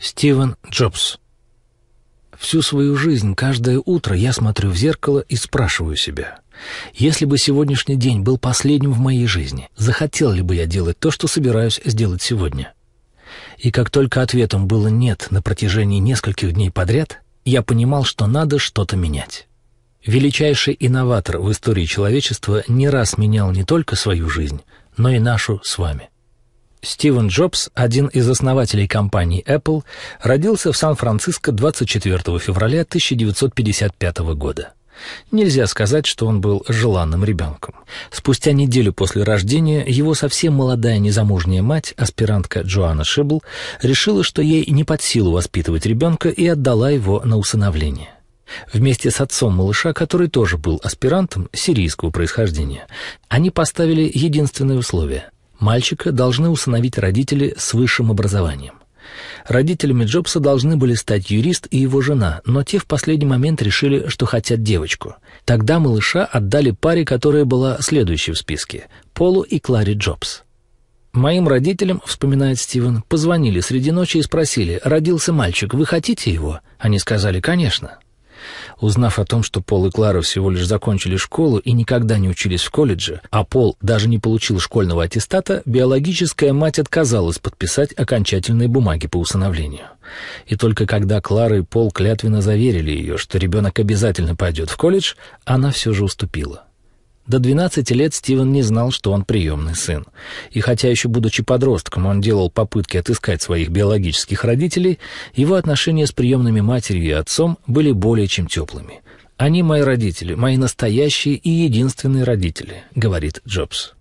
Стивен Джобс. Всю свою жизнь, каждое утро я смотрю в зеркало и спрашиваю себя, если бы сегодняшний день был последним в моей жизни, захотел ли бы я делать то, что собираюсь сделать сегодня? И как только ответом было «нет» на протяжении нескольких дней подряд, я понимал, что надо что-то менять. Величайший инноватор в истории человечества не раз менял не только свою жизнь, но и нашу с вами. Стивен Джобс, один из основателей компании Apple, родился в Сан-Франциско 24 февраля 1955 года. Нельзя сказать, что он был желанным ребенком. Спустя неделю после рождения его совсем молодая незамужняя мать, аспирантка Джоанна Шибл, решила, что ей не под силу воспитывать ребенка, и отдала его на усыновление. Вместе с отцом малыша, который тоже был аспирантом сирийского происхождения, они поставили единственное условие – мальчика должны усыновить родители с высшим образованием. Родителями Джобса должны были стать юрист и его жена, но те в последний момент решили, что хотят девочку. Тогда малыша отдали паре, которая была следующей в списке – Полу и Кларе Джобс. «Моим родителям, — вспоминает Стивен, — позвонили среди ночи и спросили, родился мальчик, вы хотите его? Они сказали, конечно». Узнав о том, что Пол и Клара всего лишь закончили школу и никогда не учились в колледже, а Пол даже не получил школьного аттестата, биологическая мать отказалась подписать окончательные бумаги по усыновлению. И только когда Клара и Пол клятвенно заверили ее, что ребенок обязательно пойдет в колледж, она все же уступила. До 12 лет Стивен не знал, что он приемный сын. И хотя еще будучи подростком он делал попытки отыскать своих биологических родителей, его отношения с приемными матерью и отцом были более чем теплыми. «Они мои родители, мои настоящие и единственные родители», — говорит Джобс.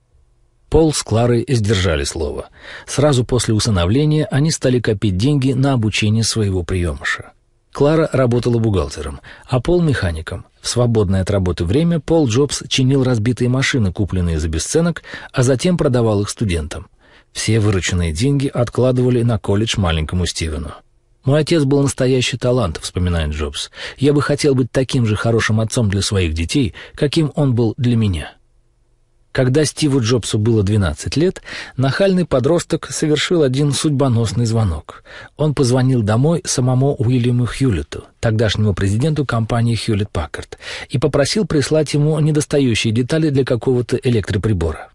Пол с Кларой сдержали слово. Сразу после усыновления они стали копить деньги на обучение своего приемыша. Клара работала бухгалтером, а Пол — механиком. В свободное от работы время Пол Джобс чинил разбитые машины, купленные за бесценок, а затем продавал их студентам. Все вырученные деньги откладывали на колледж маленькому Стивену. «Мой отец был настоящий талант», — вспоминает Джобс. «Я бы хотел быть таким же хорошим отцом для своих детей, каким он был для меня». Когда Стиву Джобсу было 12 лет, нахальный подросток совершил один судьбоносный звонок. Он позвонил домой самому Уильяму Хьюлетту, тогдашнему президенту компании Хьюлетт-Паккард, и попросил прислать ему недостающие детали для какого-то электроприбора.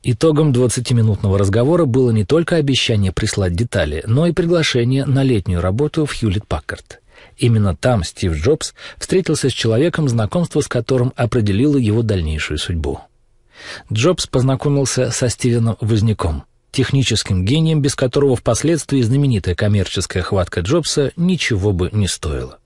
Итогом 20-минутного разговора было не только обещание прислать детали, но и приглашение на летнюю работу в Хьюлетт-Паккард. Именно там Стив Джобс встретился с человеком, знакомство с которым определило его дальнейшую судьбу. Джобс познакомился со Стивеном Возняком, техническим гением, без которого впоследствии знаменитая коммерческая хватка Джобса ничего бы не стоила.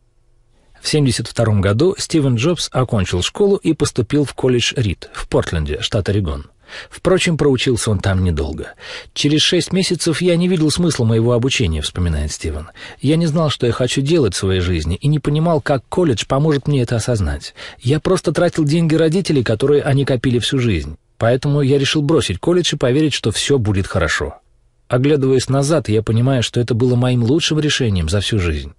В 1972 году Стивен Джобс окончил школу и поступил в колледж Рид в Портленде, штат Орегон. Впрочем, проучился он там недолго. «Через 6 месяцев я не видел смысла моего обучения», — вспоминает Стивен. «Я не знал, что я хочу делать в своей жизни, и не понимал, как колледж поможет мне это осознать. Я просто тратил деньги родителей, которые они копили всю жизнь. Поэтому я решил бросить колледж и поверить, что все будет хорошо. Оглядываясь назад, я понимаю, что это было моим лучшим решением за всю жизнь.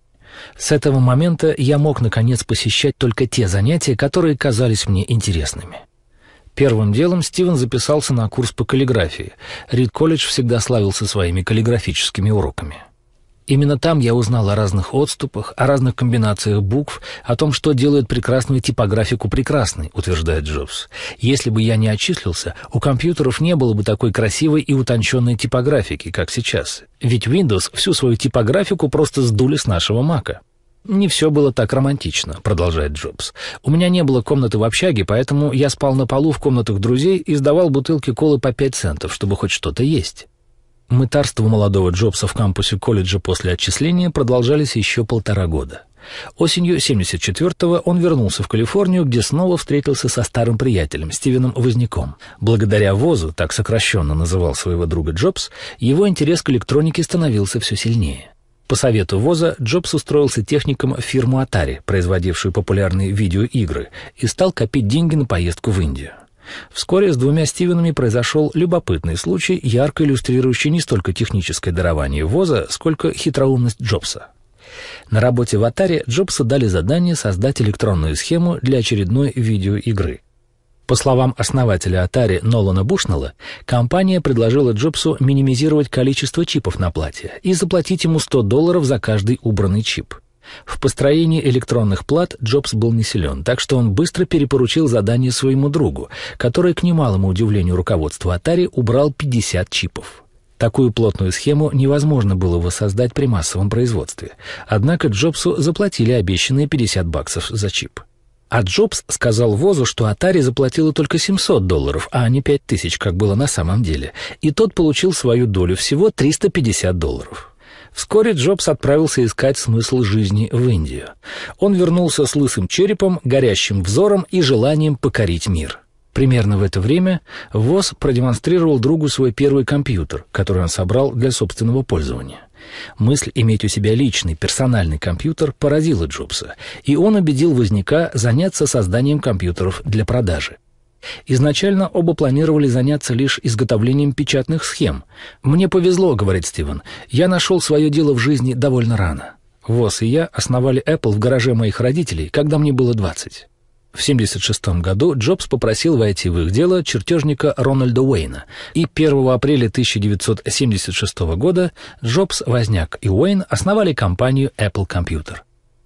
С этого момента я мог, наконец, посещать только те занятия, которые казались мне интересными». Первым делом Стивен записался на курс по каллиграфии. Рид-колледж всегда славился своими каллиграфическими уроками. Именно там я узнал о разных отступах, о разных комбинациях букв, о том, что делает прекрасную типографику прекрасной, утверждает Джобс. Если бы я не отчислился, у компьютеров не было бы такой красивой и утонченной типографики, как сейчас. Ведь Windows всю свою типографику просто сдули с нашего Мака. «Не все было так романтично», — продолжает Джобс. «У меня не было комнаты в общаге, поэтому я спал на полу в комнатах друзей и сдавал бутылки колы по 5 центов, чтобы хоть что-то есть». Мытарства молодого Джобса в кампусе колледжа после отчисления продолжались еще 1,5 года. Осенью 1974-го он вернулся в Калифорнию, где снова встретился со старым приятелем Стивеном Возняком. Благодаря ВОЗу, так сокращенно называл своего друга Джобс, его интерес к электронике становился все сильнее. По совету ВОЗа Джобс устроился техником в фирму Atari, производившую популярные видеоигры, и стал копить деньги на поездку в Индию. Вскоре с 2 Стивенами произошел любопытный случай, ярко иллюстрирующий не столько техническое дарование ВОЗа, сколько хитроумность Джобса. На работе в Atari Джобсу дали задание создать электронную схему для очередной видеоигры. По словам основателя Atari Нолана Бушнелла, компания предложила Джобсу минимизировать количество чипов на плате и заплатить ему $100 за каждый убранный чип. В построении электронных плат Джобс был не силен, так что он быстро перепоручил задание своему другу, который, к немалому удивлению руководства Atari, убрал 50 чипов. Такую плотную схему невозможно было воссоздать при массовом производстве. Однако Джобсу заплатили обещанные $50 за чип. А Джобс сказал Возу, что Atari заплатила только $700, а не 5000, как было на самом деле, и тот получил свою долю всего $350. Вскоре Джобс отправился искать смысл жизни в Индию. Он вернулся с лысым черепом, горящим взором и желанием покорить мир. Примерно в это время Воз продемонстрировал другу свой первый компьютер, который он собрал для собственного пользования. Мысль иметь у себя личный, персональный компьютер поразила Джобса, и он убедил Возняка заняться созданием компьютеров для продажи. Изначально оба планировали заняться лишь изготовлением печатных схем. «Мне повезло», — говорит Стивен, — «я нашел свое дело в жизни довольно рано. Воз и я основали Apple в гараже моих родителей, когда мне было 20». В 1976 году Джобс попросил войти в их дело чертежника Рональда Уэйна, и 1 апреля 1976 года Джобс, Возняк и Уэйн основали компанию Apple Computer.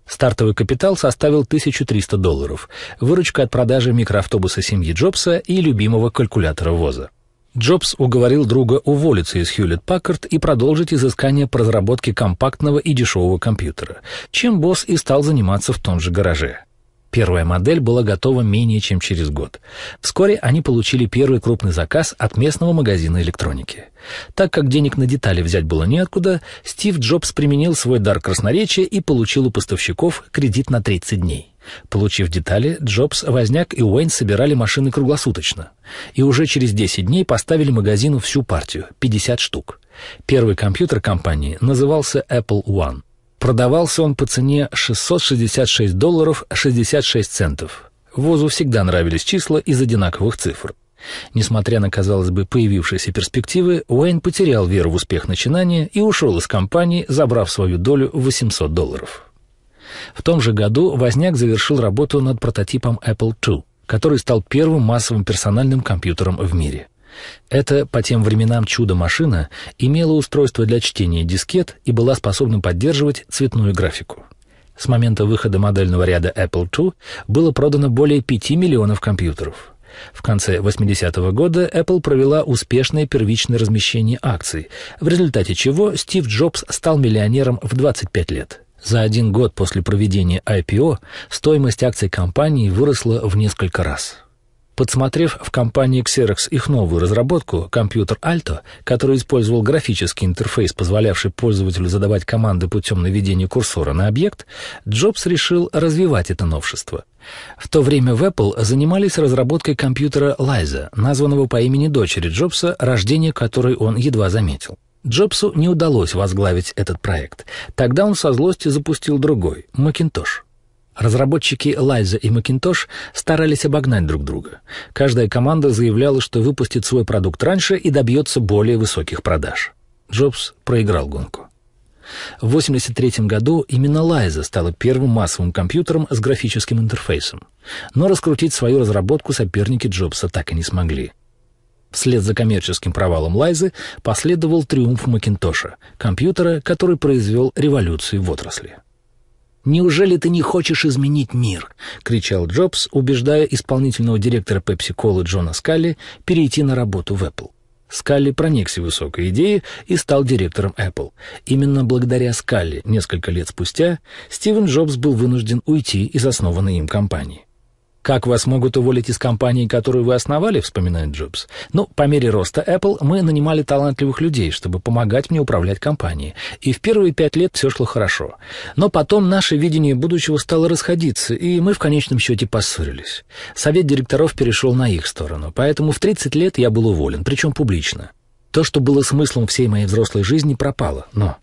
Стартовый капитал составил $1300, выручка от продажи микроавтобуса семьи Джобса и любимого калькулятора Воза. Джобс уговорил друга уволиться из Hewlett-Packard и продолжить изыскание по разработке компактного и дешевого компьютера, чем босс и стал заниматься в том же гараже. Первая модель была готова менее чем через год. Вскоре они получили первый крупный заказ от местного магазина электроники. Так как денег на детали взять было неоткуда, Стив Джобс применил свой дар красноречия и получил у поставщиков кредит на 30 дней. Получив детали, Джобс, Возняк и Уэйн собирали машины круглосуточно. И уже через 10 дней поставили магазину всю партию, 50 штук. Первый компьютер компании назывался Apple One. Продавался он по цене $666.66. Возу всегда нравились числа из одинаковых цифр. Несмотря на, казалось бы, появившиеся перспективы, Уэйн потерял веру в успех начинания и ушел из компании, забрав свою долю в $800. В том же году Возняк завершил работу над прототипом Apple II, который стал первым массовым персональным компьютером в мире. Эта по тем временам чудо-машина имела устройство для чтения дискет и была способна поддерживать цветную графику. С момента выхода модельного ряда Apple II было продано более 5 миллионов компьютеров. В конце 80-го года Apple провела успешное первичное размещение акций, в результате чего Стив Джобс стал миллионером в 25 лет. За один год после проведения IPO стоимость акций компании выросла в несколько раз. Подсмотрев в компании Xerox их новую разработку, компьютер Alto, который использовал графический интерфейс, позволявший пользователю задавать команды путем наведения курсора на объект, Джобс решил развивать это новшество. В то время в Apple занимались разработкой компьютера Liza, названного по имени дочери Джобса, рождение которой он едва заметил. Джобсу не удалось возглавить этот проект. Тогда он со злости запустил другой – Macintosh. Разработчики Liza и Macintosh старались обогнать друг друга. Каждая команда заявляла, что выпустит свой продукт раньше и добьется более высоких продаж. Джобс проиграл гонку. В 1983 году именно Liza стала первым массовым компьютером с графическим интерфейсом. Но раскрутить свою разработку соперники Джобса так и не смогли. Вслед за коммерческим провалом Liza последовал триумф Макинтоша, компьютера, который произвел революцию в отрасли. «Неужели ты не хочешь изменить мир?» — кричал Джобс, убеждая исполнительного директора Pepsi-Cola Джона Скалли перейти на работу в Apple. Скалли проникся высокой идеей и стал директором Apple. Именно благодаря Скалли несколько лет спустя Стивен Джобс был вынужден уйти из основанной им компании. «Как вас могут уволить из компании, которую вы основали?» — вспоминает Джобс. По мере роста Apple мы нанимали талантливых людей, чтобы помогать мне управлять компанией. И в первые 5 лет все шло хорошо. Но потом наше видение будущего стало расходиться, и мы в конечном счете поссорились. Совет директоров перешел на их сторону, поэтому в 30 лет я был уволен, причем публично. То, что было смыслом всей моей взрослой жизни, пропало. Но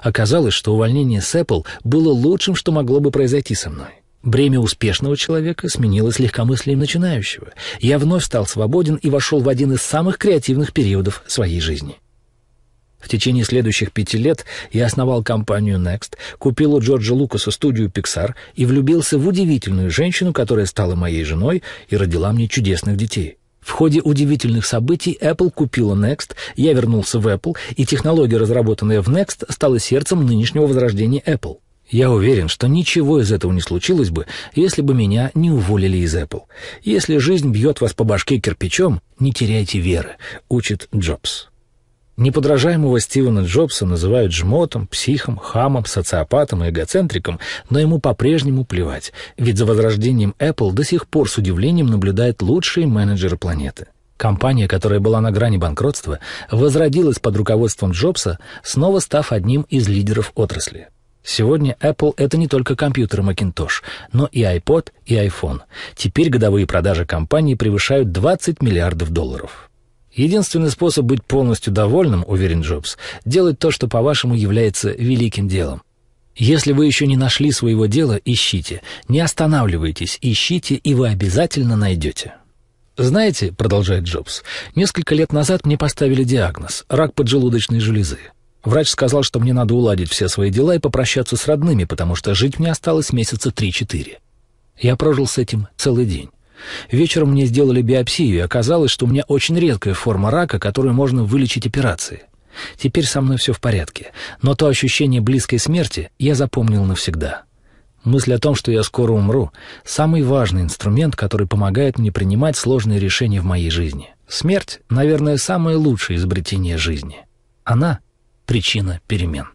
оказалось, что увольнение с Apple было лучшим, что могло бы произойти со мной. Бремя успешного человека сменилось легкомыслием начинающего. Я вновь стал свободен и вошел в один из самых креативных периодов своей жизни. В течение следующих 5 лет я основал компанию Next, купил у Джорджа Лукаса студию Pixar и влюбился в удивительную женщину, которая стала моей женой и родила мне чудесных детей. В ходе удивительных событий Apple купила Next, я вернулся в Apple, и технология, разработанная в Next, стала сердцем нынешнего возрождения Apple. Я уверен, что ничего из этого не случилось бы, если бы меня не уволили из Apple. Если жизнь бьет вас по башке кирпичом, не теряйте веры, учит Джобс. Неподражаемого Стивена Джобса называют жмотом, психом, хамом, социопатом и эгоцентриком, но ему по-прежнему плевать, ведь за возрождением Apple до сих пор с удивлением наблюдают лучшие менеджеры планеты. Компания, которая была на грани банкротства, возродилась под руководством Джобса, снова став одним из лидеров отрасли. Сегодня Apple — это не только компьютеры Macintosh, но и iPod и iPhone. Теперь годовые продажи компании превышают $20 миллиардов. Единственный способ быть полностью довольным, уверен Джобс, делать то, что, по-вашему, является великим делом. Если вы еще не нашли своего дела, ищите. Не останавливайтесь, ищите, и вы обязательно найдете. Знаете, продолжает Джобс, несколько лет назад мне поставили диагноз – рак поджелудочной железы. Врач сказал, что мне надо уладить все свои дела и попрощаться с родными, потому что жить мне осталось месяца 3-4. Я прожил с этим целый день. Вечером мне сделали биопсию, и оказалось, что у меня очень редкая форма рака, которую можно вылечить операцией. Теперь со мной все в порядке, но то ощущение близкой смерти я запомнил навсегда. Мысль о том, что я скоро умру, самый важный инструмент, который помогает мне принимать сложные решения в моей жизни. Смерть, наверное, самое лучшее изобретение жизни. Она — причина перемен.